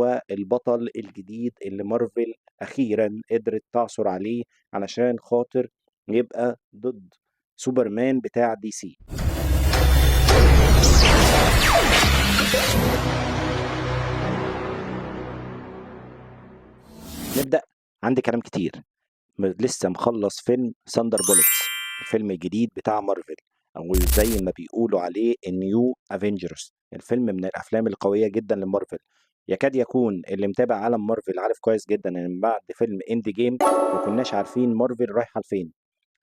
هو البطل الجديد اللي مارفل أخيرًا قدرت تعثر عليه علشان خاطر يبقى ضد سوبرمان بتاع DC. نبدأ. عندي كلام كتير. لسه مخلّص فيلم Thunderbolts، الفيلم الجديد بتاع مارفل، أو زي ما بيقولوا عليه الNew Avengers. الفيلم من الأفلام القوية جدًا لمارفل. يكاد يكون اللي متابع عالم مارفل عارف كويس جدًا إن من بعد فيلم End Game ما كناش عارفين مارفل رايحة لفين.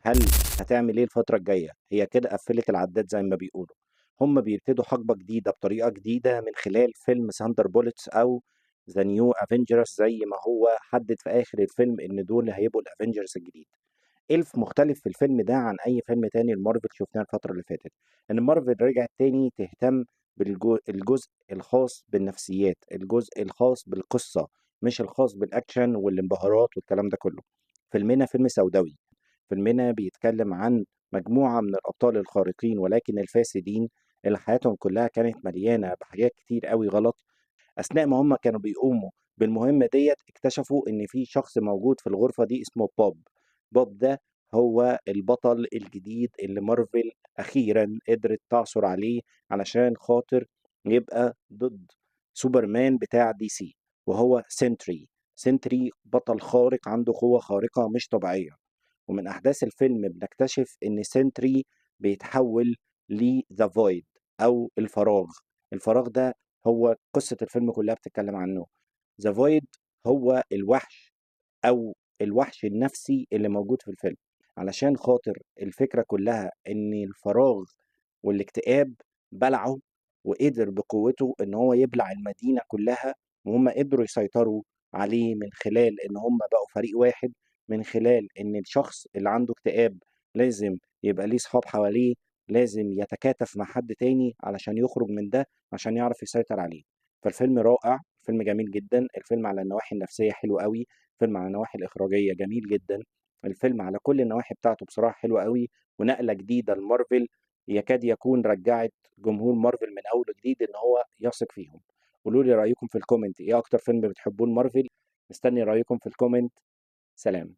هل هتعمل إيه الفترة الجاية؟ هي كده قفّلت العداد زي ما بيقولوا. هم بيبتدوا حقبة جديدة بطريقة جديدة من خلال فيلم Thunderbolts أو The New Avengers زي ما هو حدد في آخر الفيلم إن دول هيبقوا الAvengers الجديد. إيه مختلف في الفيلم ده عن أي فيلم تاني لمارفل شُفناه الفترة اللي فاتت؟ إن مارفل رجعت تاني تهتم الجزء الخاص بالنفسيات، الجزء الخاص بالقصة، مش الخاص بالأكشن والانبهارات والكلام ده كله. فيلمنا فيلم سوداوي. فيلمنا بيتكلم عن مجموعة من الأبطال الخارقين ولكن الفاسدين اللي حياتهم كلها كانت مليانة بحاجات كتير أوي غلط. أثناء ما هم كانوا بيقوموا بالمهمة ديّة اكتشفوا إن في شخص موجود في الغرفة دي اسمه بوب. بوب ده هو البطل الجديد اللي مارفل أخيرًا قدرت تعثر عليه علشان خاطر يبقى ضد سوبرمان بتاع DC، وهو سينتري. سينتري بطل خارق عنده قوة خارقة مش طبيعية. ومن أحداث الفيلم بنكتشف إن سينتري بيتحول لذا فويد أو الفراغ. الفراغ ده هو قصة الفيلم كلها بتتكلم عنه. ذا فويد هو الوحش أو الوحش النفسي اللي موجود في الفيلم، علشان خاطر الفكرة كلها إن الفراغ والاكتئاب بلعه وقدر بقوته إن هو يبلع المدينة كلها، وهم قدروا يسيطروا عليه من خلال إن هم بقوا فريق واحد، من خلال إن الشخص اللي عنده اكتئاب لازم يبقى ليه صحاب حواليه، لازم يتكاتف مع حد تاني علشان يخرج من ده عشان يعرف يسيطر عليه. فالفيلم رائع، فيلم جميل جدًا، الفيلم على النواحي النفسية حلو أوي، الفيلم على النواحي الإخراجية جميل جدًا، الفيلم على كل النواحي بتاعته بصراحة حلوة أوي، ونقلة جديدة لمارفل يكاد يكون رجّعت جمهور مارفل من أول وجديد إن هو يثق فيهم. قولوا لي رأيكم في الcomment، إيه أكتر فيلم بتحبوه لمارفل؟ مستني رأيكم في الcomment. سلام.